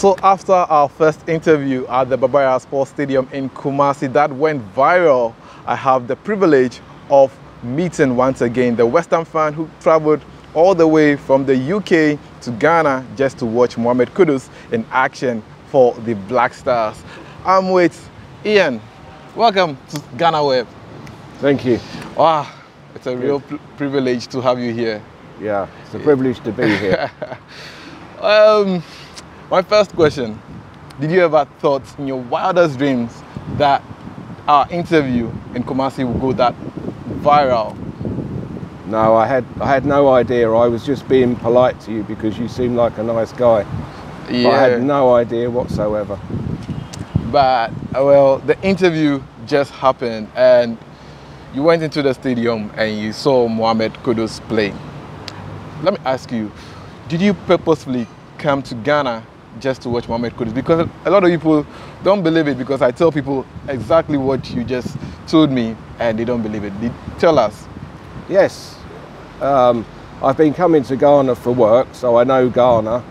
So after our first interview at the Babaya Sports Stadium in Kumasi that went viral, I have the privilege of meeting once again the Western fan who traveled all the way from the UK to Ghana just to watch Mohammed Kudus in action for the Black Stars. I'm with Ian. Welcome to GhanaWeb. Thank you. Wow, it's a real privilege to have you here. Yeah, it's a privilege to be here. My first question, did you ever thought in your wildest dreams that our interview in Kumasi would go that viral? No, I had no idea. I was just being polite to you because you seem like a nice guy. Yeah. But I had no idea whatsoever. But, well, the interview just happened and you went into the stadium and you saw Mohammed Kudus play. Let me ask you, did you purposefully come to Ghana just to watch Mohammed Kudus? Because a lot of people don't believe it, because I tell people exactly what you just told me and they don't believe it. Tell us. Yes, I've been coming to Ghana for work, so I know Ghana,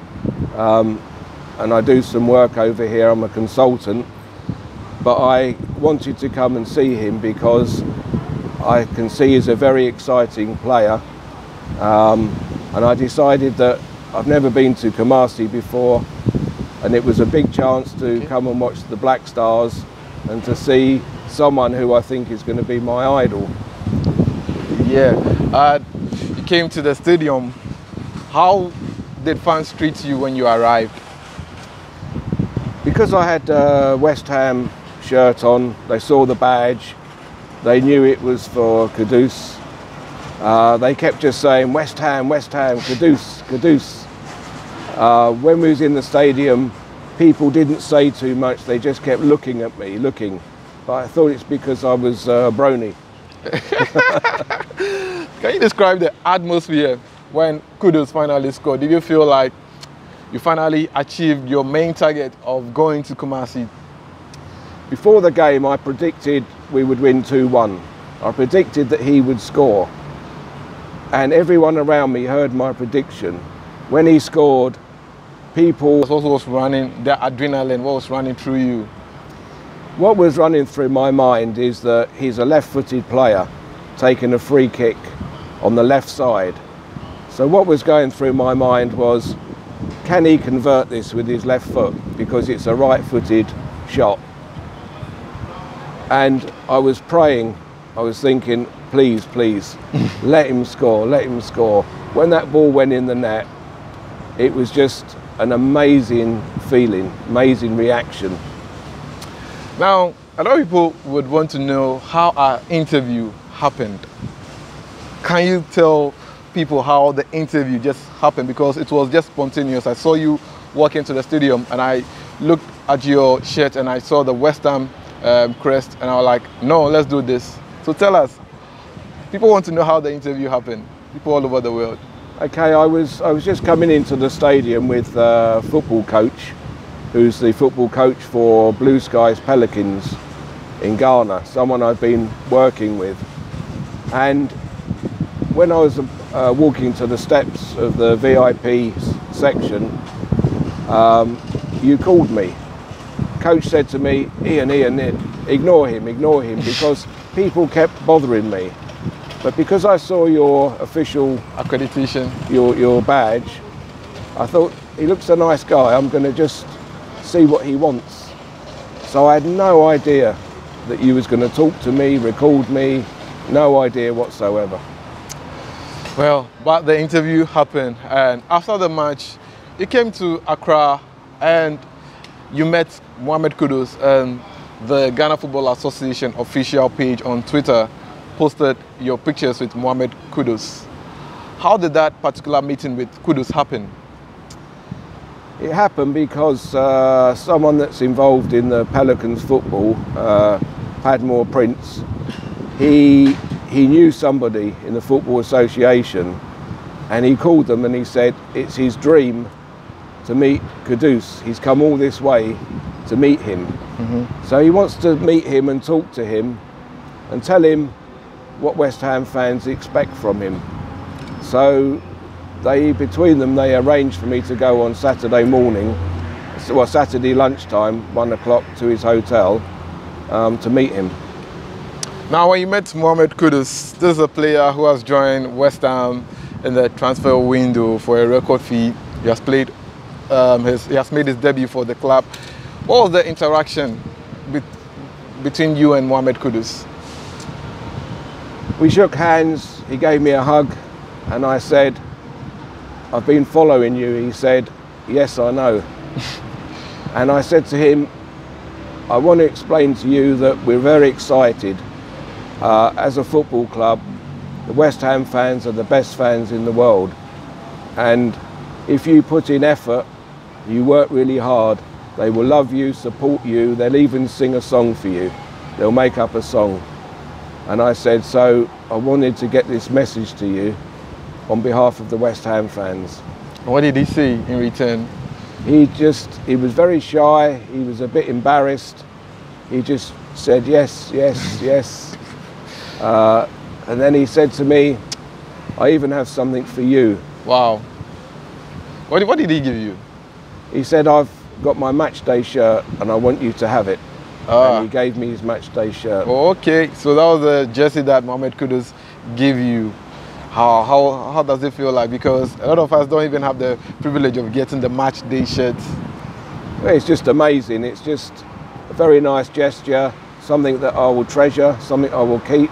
and I do some work over here. I'm a consultant, but I wanted to come and see him because I can see he's a very exciting player, and I decided that I've never been to Kumasi before, and it was a big chance to come and watch the Black Stars and to see someone who I think is going to be my idol. Yeah, you came to the stadium. How did fans treat you when you arrived? Because I had a West Ham shirt on, they saw the badge, they knew it was for Kudus. They kept just saying, West Ham, Kudus, Kudus. When we was in the stadium, people didn't say too much, they just kept looking at me, But I thought it's because I was Brony. Can you describe the atmosphere when Kudus finally scored? Did you feel like you finally achieved your main target of going to Kumasi? Before the game, I predicted we would win 2-1. I predicted that he would score. And everyone around me heard my prediction. When he scored, people... What was running, the adrenaline, what was running through you? What was running through my mind is that he's a left-footed player taking a free kick on the left side. So what was going through my mind was, can he convert this with his left foot? Because it's a right-footed shot. And I was praying, I was thinking, please, please, let him score, let him score. When that ball went in the net, it was just an amazing feeling, amazing reaction. Now, a lot of people would want to know how our interview happened. Can you tell people how the interview just happened? Because it was just spontaneous. I saw you walk into the stadium and I looked at your shirt and I saw the West Ham crest and I was like, no, let's do this. So tell us, people want to know how the interview happened, people all over the world. Okay, I was just coming into the stadium with a football coach, who's the football coach for Blue Skies Pelicans in Ghana, someone I've been working with. And when I was walking to the steps of the VIP section, you called me. Coach said to me, Ian, ignore him, because people kept bothering me. But because I saw your official accreditation, your badge, I thought, he looks a nice guy, I'm going to just see what he wants. So I had no idea that you was going to talk to me, record me, no idea whatsoever. Well, but the interview happened, and after the match, you came to Accra and you met Mohammed Kudus, and the Ghana Football Association official page on Twitter posted your pictures with Mohammed Kudus. How did that particular meeting with Kudus happen? It happened because someone that's involved in the Pelicans football, Padmore Prince, he knew somebody in the Football Association, and he called them and he said it's his dream to meet Kudus. He's come all this way to meet him. So he wants to meet him and talk to him and tell him what West Ham fans expect from him. So between them, they arranged for me to go on Saturday morning well, Saturday lunchtime, 1 o'clock, to his hotel to meet him. Now, when you met Mohammed Kudus, this is a player who has joined West Ham in the transfer window for a record fee. He has played, he has made his debut for the club. What was the interaction between you and Mohammed Kudus? We shook hands, he gave me a hug, and I said, "I've been following you." He said, "Yes, I know." And I said to him, "I want to explain to you that we're very excited. As a football club, the West Ham fans are the best fans in the world. And if you put in effort, you work really hard, they will love you, support you, they'll even sing a song for you. They'll make up a song." And I said, "So I wanted to get this message to you on behalf of the West Ham fans." What did he say in return? He was very shy, he was a bit embarrassed. He just said, "Yes, yes, yes." And then he said to me, "I even have something for you." Wow. What did he give you? He said, "I've got my match day shirt and I want you to have it." And he gave me his match day shirt. Okay, so that was the jersey that Mohammed Kudus gave you. How does it feel like? Because a lot of us don't even have the privilege of getting the match day shirts. Well, it's just amazing. It's just a very nice gesture, something that I will treasure, something I will keep.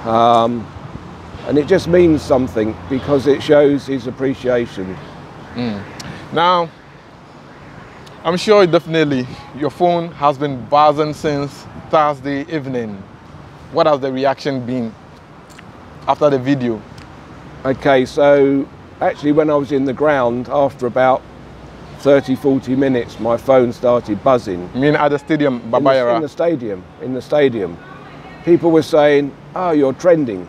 And it just means something because it shows his appreciation. Now, I'm sure definitely your phone has been buzzing since Thursday evening. What has the reaction been after the video? Okay, so actually when I was in the ground, after about 30-40 minutes, my phone started buzzing. You mean at the stadium, Babayara? In the stadium. People were saying, "Oh, you're trending."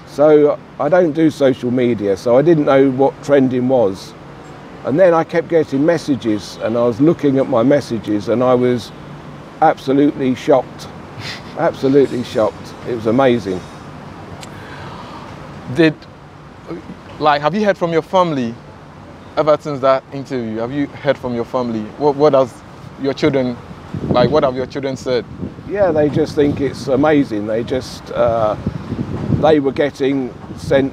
So I don't do social media, so I didn't know what trending was. And then I kept getting messages, and I was looking at my messages, and I was absolutely shocked. Absolutely shocked. It was amazing. Have you heard from your family ever since that interview? Have you heard from your family? What have your children said? Yeah, they just think it's amazing. They just, they were getting sent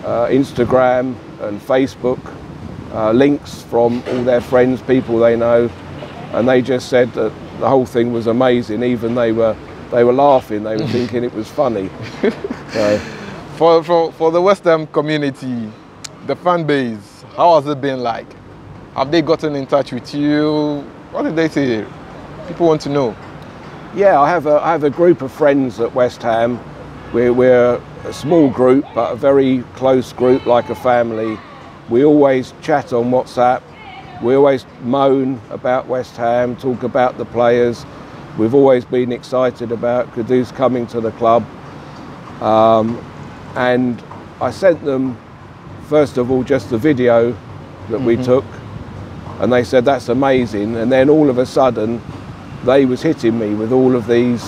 Instagram and Facebook links from all their friends, people they know, and they just said that the whole thing was amazing. Even they were laughing. They were thinking it was funny. So. For the West Ham community, the fan base, how has it been like? Have they gotten in touch with you? What did they say? People want to know. Yeah, I have a group of friends at West Ham. We're a small group, but a very close group, like a family. We always chat on WhatsApp. We always moan about West Ham, talk about the players. We've always been excited about Kudus coming to the club. And I sent them, first of all, just the video that we took, and they said, "That's amazing." And then all of a sudden, they was hitting me with all of these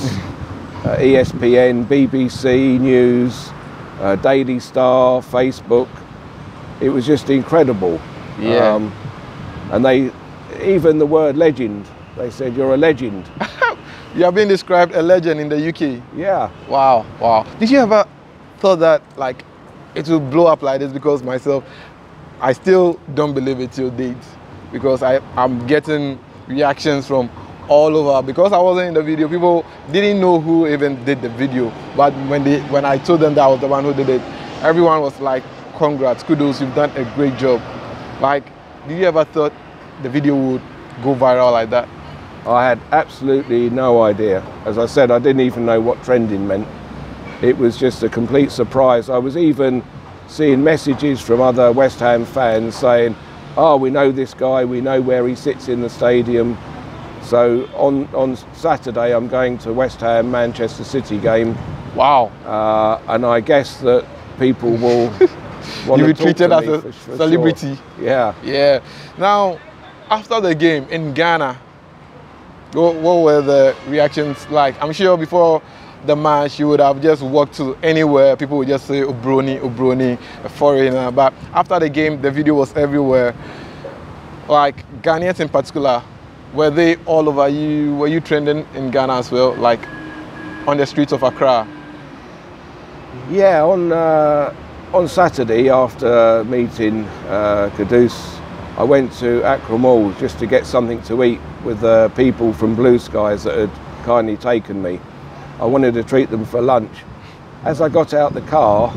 ESPN, BBC News, Daily Star, Facebook. It was just incredible. Yeah. And even the word legend, they said, "You're a legend." You have been described a legend in the UK. Yeah. Wow, wow. Did you ever thought that like it will blow up like this? Because myself, I still don't believe it till date, because I'm getting reactions from all over. Because I wasn't in the video, people didn't know who even did the video, but when I told them that I was the one who did it, everyone was like, "Congrats, Kudus, you've done a great job." Like, did you ever thought the video would go viral like that? I had absolutely no idea. As I said, I didn't even know what trending meant. It was just a complete surprise. I was even seeing messages from other West Ham fans saying, "Oh, we know this guy, we know where he sits in the stadium." So on Saturday, I'm going to West Ham Manchester City game. Wow. And I guess that people will want you to be treated as a for celebrity. Sure. Yeah. Yeah. Now, after the game in Ghana, what were the reactions like? I'm sure before the match, you would have just walked to anywhere. People would just say, "Obroni, Obroni," a foreigner. But after the game, the video was everywhere. like Ghanaians in particular, were they all over you? Were you trending in Ghana as well, like on the streets of Accra? Yeah, on Saturday after meeting Kudus, I went to Accra Mall just to get something to eat with the people from Blue Skies that had kindly taken me. I wanted to treat them for lunch. As I got out the car,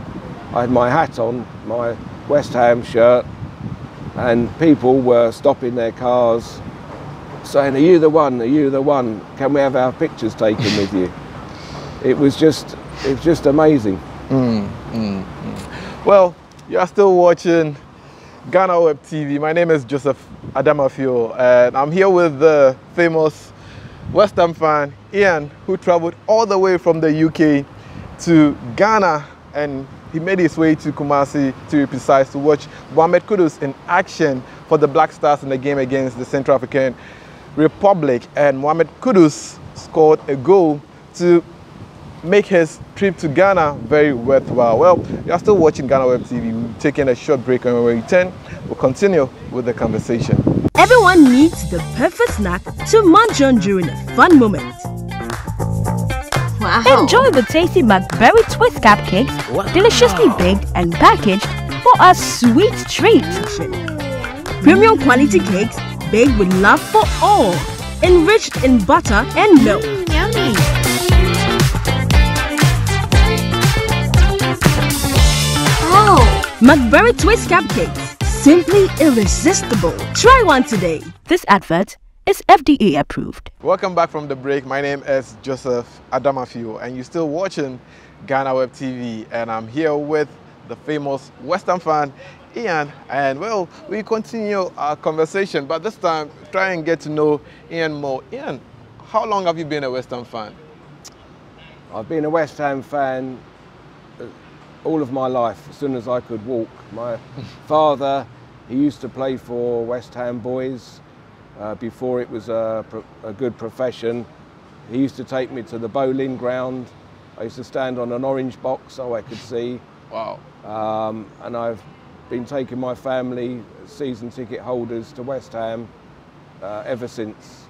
I had my hat on, my West Ham shirt, and people were stopping their cars saying, "Are you the one? Are you the one? Can we have our pictures taken with you?" It was just amazing. Well, you are still watching GhanaWeb TV. My name is Adamafio, and I'm here with the famous West Ham fan, Ian, who traveled all the way from the UK to Ghana, and he made his way to Kumasi, to be precise, to watch Mohammed Kudus in action for the Black Stars in the game against the Central African Republic. And Mohammed Kudus scored a goal to make his trip to Ghana very worthwhile. Well, you are still watching GhanaWeb TV. We're taking a short break, and when we return, we'll continue with the conversation. Everyone needs the perfect snack to munch on during a fun moment. Wow. Enjoy the tasty McBerry Twist cupcakes, deliciously baked and packaged for a sweet treat. Premium quality cakes baked with love for all, enriched in butter and milk. Yummy. McBerry Twist cupcakes, simply irresistible. Try one today. This advert is FDA approved. Welcome back from the break. My name is Adamafio, and you're still watching GhanaWeb TV, and I'm here with the famous West Ham fan, Ian, and well, we continue our conversation, but this time try and get to know Ian more. Ian, how long have you been a West Ham fan? I've been a West Ham fan all of my life, as soon as I could walk. My father, he used to play for West Ham boys before it was a good profession. He used to take me to the bowling ground. I used to stand on an orange box so I could see. Wow. And I've been taking my family, season ticket holders, to West Ham ever since.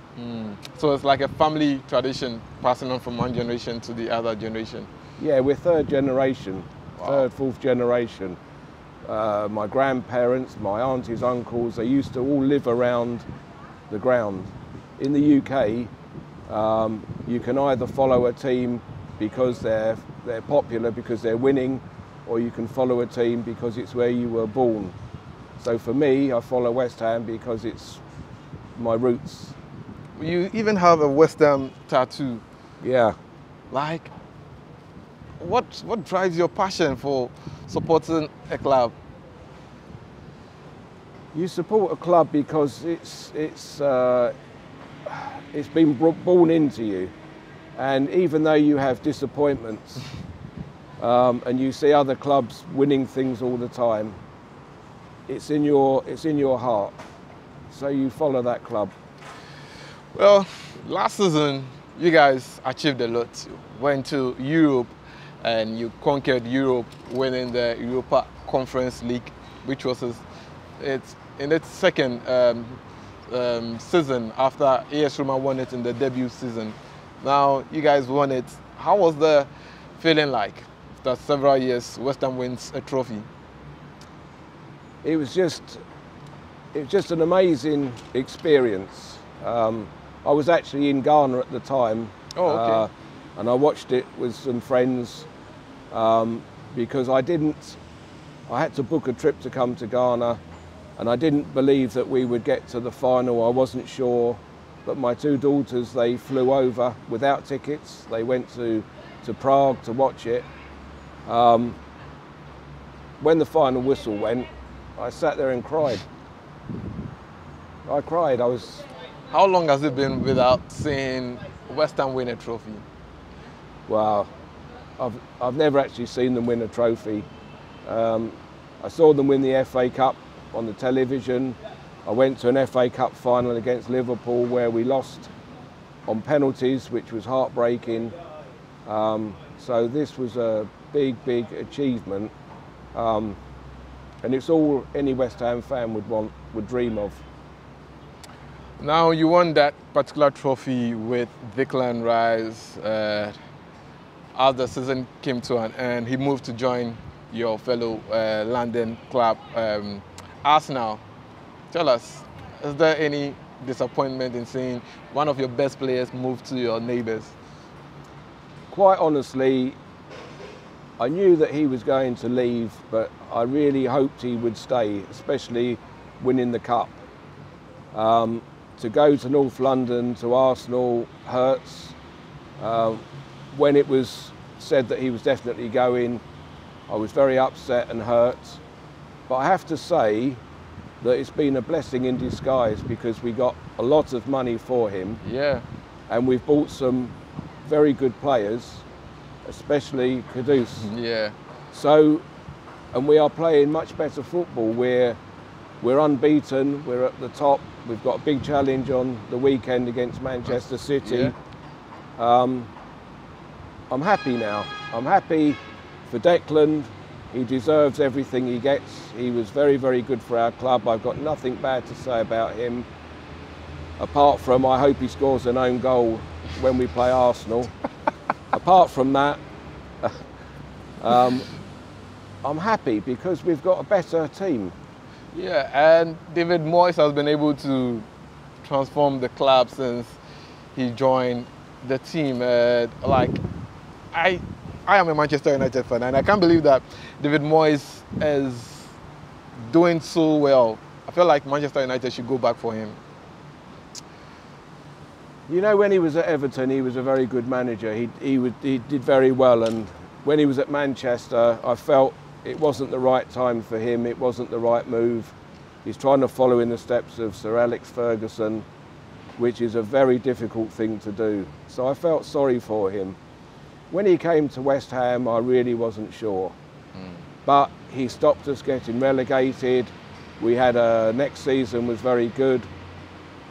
So it's like a family tradition, passing on from one generation to the other generation. Yeah, we're third generation. Wow. Third, fourth generation. My grandparents, my aunties, uncles, they used to all live around the ground. In the UK, you can either follow a team because they're popular, because they're winning, or you can follow a team because it's where you were born. So for me, I follow West Ham because it's my roots. You even have a West Ham tattoo. Yeah. Like, what drives your passion for supporting a club? You support a club because it's been born into you, and even though you have disappointments and you see other clubs winning things all the time, it's in your heart, so you follow that club. Well, last season you guys achieved a lot. You went to Europe and you conquered Europe, winning the Europa Conference League, which was it's in its second season after AS Roma won it in the debut season. Now you guys won it. How was the feeling like after several years West Ham wins a trophy? It was just an amazing experience. I was actually in Ghana at the time. Oh, okay. And I watched it with some friends because I had to book a trip to come to Ghana, and I didn't believe that we would get to the final. I wasn't sure, but my two daughters, they flew over without tickets. They went to Prague to watch it. When the final whistle went, I sat there and cried. I cried. How long has it been without seeing West Ham win a trophy? Wow, I've never actually seen them win a trophy. I saw them win the FA Cup on the television. I went to an FA Cup final against Liverpool where we lost on penalties, which was heartbreaking. So this was a big achievement, and it's all any West Ham fan would dream of. Now, you won that particular trophy with Declan Rice. As the season came to an end, he moved to join your fellow London club, Arsenal. Tell us, is there any disappointment in seeing one of your best players move to your neighbours? Quite honestly, I knew that he was going to leave, but I really hoped he would stay, especially winning the cup. To go to North London, to Arsenal, hurts. When it was said that he was definitely going, I was very upset and hurt. But I have to say that it's been a blessing in disguise, because we got a lot of money for him. Yeah. And we've bought some very good players, especially Kudus. Yeah. So, and we are playing much better football. We're unbeaten, we're at the top. We've got a big challenge on the weekend against Manchester City. Yeah. I'm happy now. I'm happy for Declan. He deserves everything he gets. He was very, very good for our club. I've got nothing bad to say about him, apart from I hope he scores an own goal when we play Arsenal. Apart from that, I'm happy because we've got a better team. Yeah, and David Moyes has been able to transform the club since he joined the team. I am a Manchester United fan, and I can't believe that David Moyes is doing so well. I feel like Manchester United should go back for him. You know, when he was at Everton, he was a very good manager. He did very well, and when he was at Manchester, I felt it wasn't the right time for him. It wasn't the right move. He's trying to follow in the steps of Sir Alex Ferguson, which is a very difficult thing to do. So I felt sorry for him. When he came to West Ham, I really wasn't sure. But he stopped us getting relegated. We had next season was very good.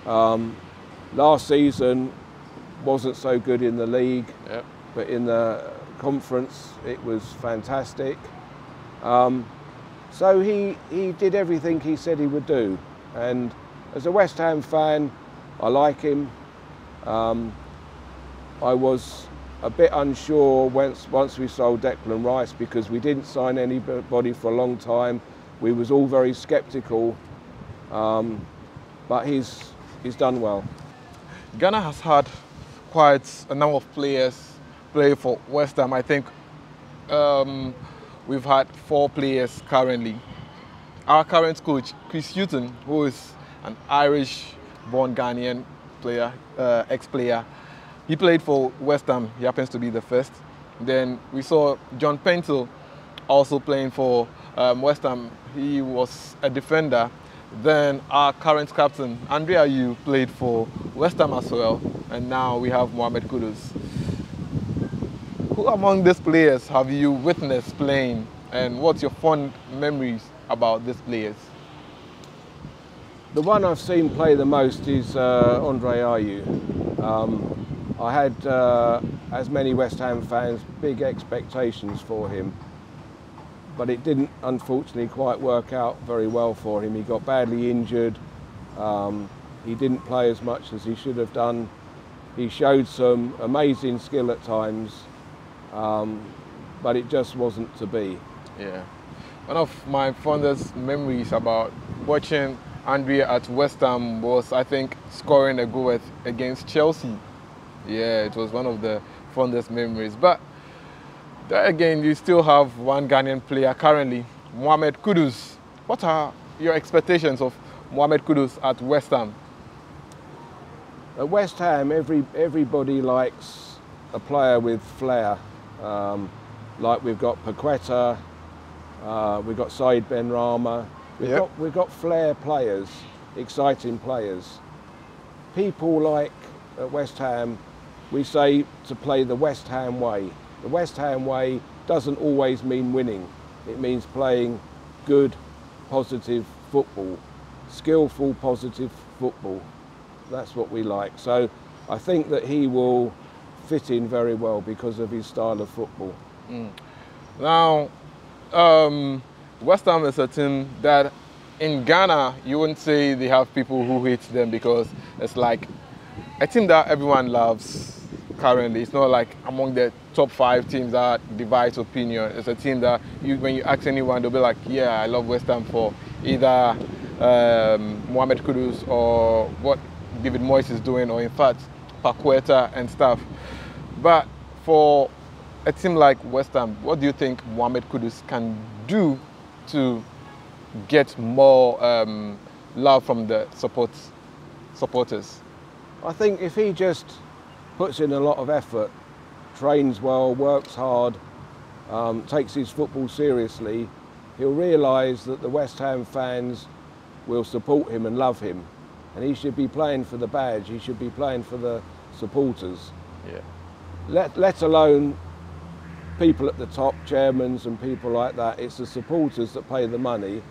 Last season wasn't so good in the league, yep. But in the conference it was fantastic. So he did everything he said he would do. And as a West Ham fan, I like him. I was a bit unsure once we sold Declan Rice, because we didn't sign anybody for a long time. We was all very sceptical, but he's done well. Ghana has had quite a number of players play for West Ham. I think we've had 4 players currently. Our current coach, Chris Hughton, who is an Irish-born Ghanaian player, ex-player, he played for West Ham. He happens to be the first. Then we saw John Pentil also playing for West Ham. He was a defender. Then our current captain, Andrea Yu, played for West Ham as well. And now we have Mohammed Kudus. Who among these players have you witnessed playing, and what's your fond memories about these players? The one I've seen play the most is Andre Ayew. I had, as many West Ham fans, big expectations for him, but it didn't unfortunately quite work out very well for him. He got badly injured. He didn't play as much as he should have done. He showed some amazing skill at times, but it just wasn't to be. Yeah. One of my fondest memories about watching Andrea at West Ham was, I think, scoring a goal against Chelsea. Yeah, it was one of the fondest memories. But there again, you still have one Ghanaian player currently, Mohammed Kudus. What are your expectations of Mohammed Kudus at West Ham? At West Ham, everybody likes a player with flair. Like we've got Paqueta, we've got Said Benrahma. We've got flair players, exciting players. People like at West Ham, we say to play the West Ham way. The West Ham way doesn't always mean winning. It means playing good, positive football, skillful, positive football. That's what we like. So I think that he will fit in very well because of his style of football. Now, West Ham is a team that in Ghana, you wouldn't say they have people who hate them because it's like a team that everyone loves currently. It's not like among the top 5 teams that divides opinion. It's a team that when you ask anyone, they'll be like, yeah, I love West Ham for either Mohammed Kudus or what David Moyes is doing, or in fact, Paqueta and stuff. But for a team like West Ham, what do you think Mohammed Kudus can do to get more love from the supporters? I think if he just puts in a lot of effort, trains well, works hard, takes his football seriously, he'll realise that the West Ham fans will support him and love him. And he should be playing for the badge, he should be playing for the supporters. Yeah. Let alone people at the top, chairmans and people like that. It's the supporters that pay the money.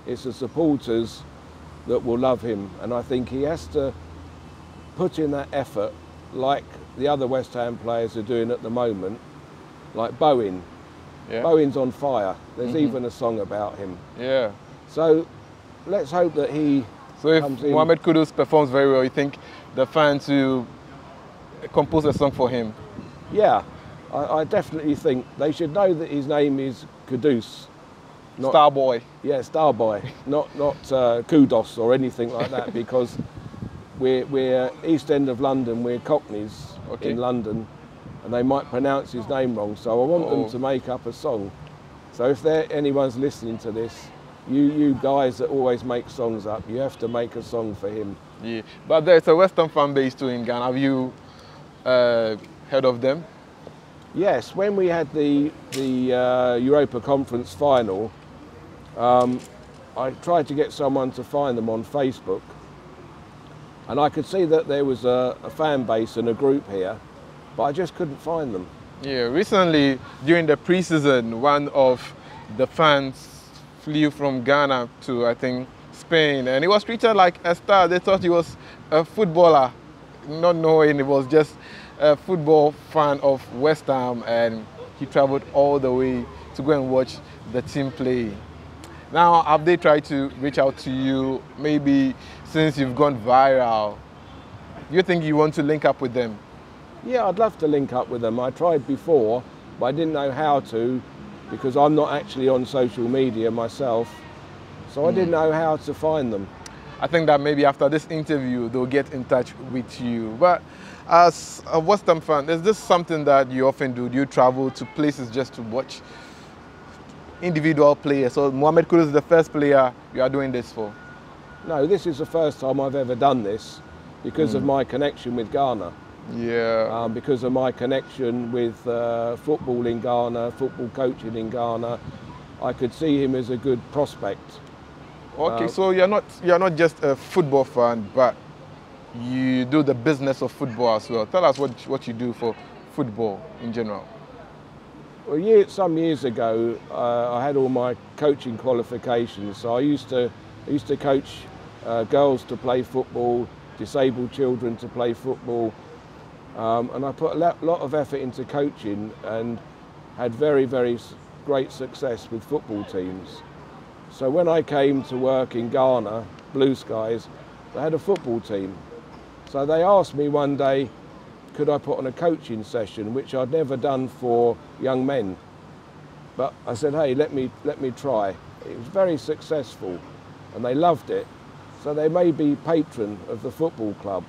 It's the supporters that will love him. And I think he has to put in that effort like the other West Ham players are doing at the moment, like Bowen. Yeah. Bowen's on fire. There's even a song about him. Yeah. So let's hope that he So if comes in. Mohammed Kudus performs very well, you think the fans will compose a song for him? Yeah, I definitely think they should know that his name is Kudus. Starboy. Yeah, Starboy, not Kudos or anything like that, because we're East End of London, we're Cockneys in London, and they might pronounce his name wrong, so I want them to make up a song. So if anyone's listening to this, you guys that always make songs up, you have to make a song for him. Yeah, but there's a Western fan base too in Ghana. Have you heard of them? Yes, when we had the Europa Conference final, I tried to get someone to find them on Facebook, and I could see that there was a fan base and a group here, but I just couldn't find them. Yeah, recently during the pre-season, one of the fans flew from Ghana to, I think, Spain, and he was treated like a star. They thought he was a footballer, not knowing he was just a football fan of West Ham, and he traveled all the way to go and watch the team play. Now, have they tried to reach out to you, maybe since you've gone viral? You think you want to link up with them? Yeah, I'd love to link up with them. I tried before, but I didn't know how to, because I'm not actually on social media myself, so I didn't know how to find them. I think that maybe after this interview, they'll get in touch with you. But as a West Ham fan, is this something that you often do? Do you travel to places just to watch individual players? So Mohammed Kudu is the first player you are doing this for? No, this is the first time I've ever done this because of my connection with Ghana. Yeah. Because of my connection with football in Ghana, football coaching in Ghana, I could see him as a good prospect. Okay, so you're not just a football fan, but you do the business of football as well. Tell us what you do for football in general. Well, some years ago, I had all my coaching qualifications. So I used to coach girls to play football, disabled children to play football, and I put a lot of effort into coaching and had very, very great success with football teams. So when I came to work in Ghana, Blue Skies, they had a football team. So they asked me one day, could I put on a coaching session, which I'd never done for young men. But I said, hey, let me try. It was very successful and they loved it. So they made me patron of the football club.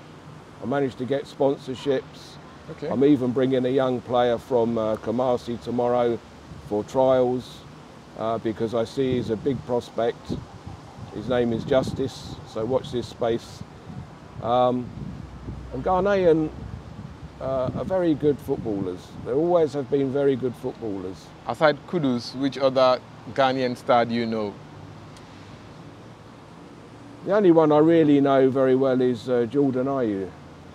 I managed to get sponsorships. Okay. I'm even bringing a young player from Kumasi tomorrow for trials because I see he's a big prospect. His name is Justice, so watch this space. And Ghanaian are very good footballers. They always have been very good footballers. Aside Kudus, which other Ghanaian star do you know? The only one I really know very well is Jordan Ayew,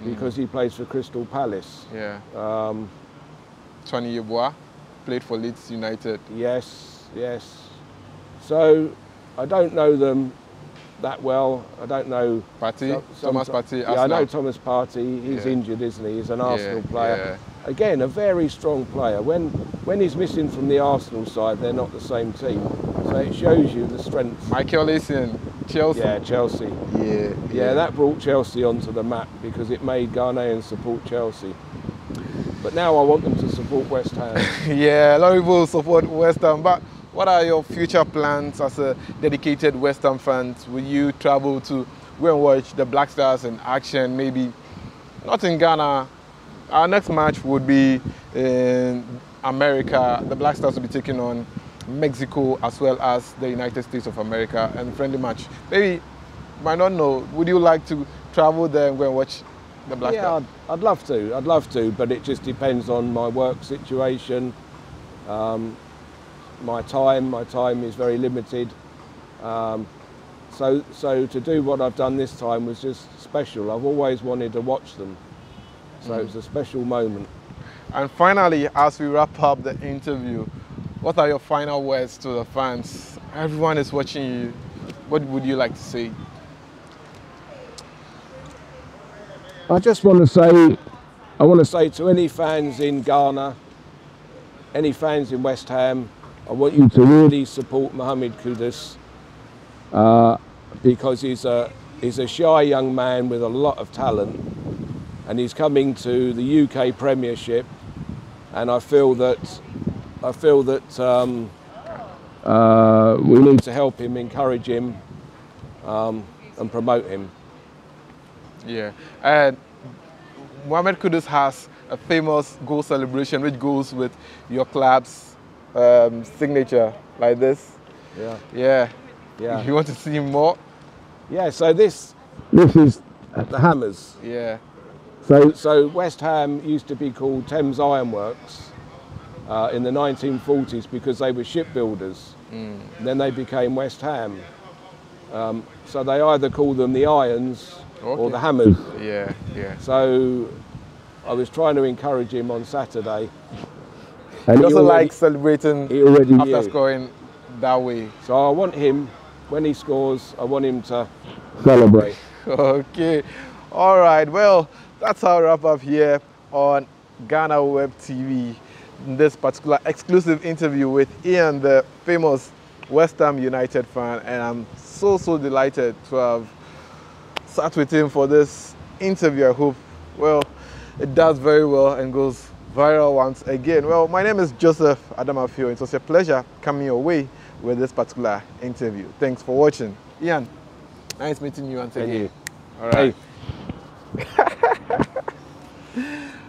because he plays for Crystal Palace. Yeah. Tony Yeboah played for Leeds United. Yes. So I don't know them that well. I don't know Thomas Partey. Yeah, I know Thomas Partey. He's injured, isn't he? He's an Arsenal player. again, a very strong player. When he's missing from the Arsenal side, they're not the same team. So it shows you the strength. Michael Essien, Chelsea. Yeah, Chelsea. Yeah, that brought Chelsea onto the map because it made Ghanaians support Chelsea. But now I want them to support West Ham. Yeah, a lot of people support West Ham. But what are your future plans as a dedicated West Ham fan? Will you travel to go and watch the Black Stars in action? Maybe not in Ghana. Our next match would be in America. The Black Stars will be taking on Mexico as well as the United States of America, and friendly match. Maybe, might not know, would you like to travel there and go and watch the Black Stars? Yeah, I'd love to, but it just depends on my work situation. My time is very limited. So to do what I've done this time was just special. I've always wanted to watch them. So it was a special moment. And finally, as we wrap up the interview, what are your final words to the fans? Everyone is watching you. What would you like to say? I just want to say to any fans in Ghana, any fans in West Ham, I want you to really support Mohammed Kudus because he's a shy young man with a lot of talent, and he's coming to the UK Premiership, and I feel that we need to help him, encourage him, and promote him. Yeah, and Mohammed Kudus has a famous goal celebration which goes with your club's signature, like this. Yeah. You want to see more? Yeah. So this is the Hammers. Yeah. So West Ham used to be called Thames Ironworks in the 1940s because they were shipbuilders. Then they became West Ham. So they either call them the Irons or the Hammers. Yeah. So I was trying to encourage him on Saturday. And he also likes celebrating after scoring that way. So I want him, when he scores, I want him to celebrate. Okay. All right. Well, that's our wrap up here on GhanaWeb TV. This particular exclusive interview with Ian, the famous West Ham United fan, and I'm so delighted to have sat with him for this interview. I hope, well, it does very well and goes viral once again. Well, my name is Joseph Adamafio. It was a pleasure coming your way with this particular interview. Thanks for watching. Ian, nice meeting you once again. Thank you. All right. Hey.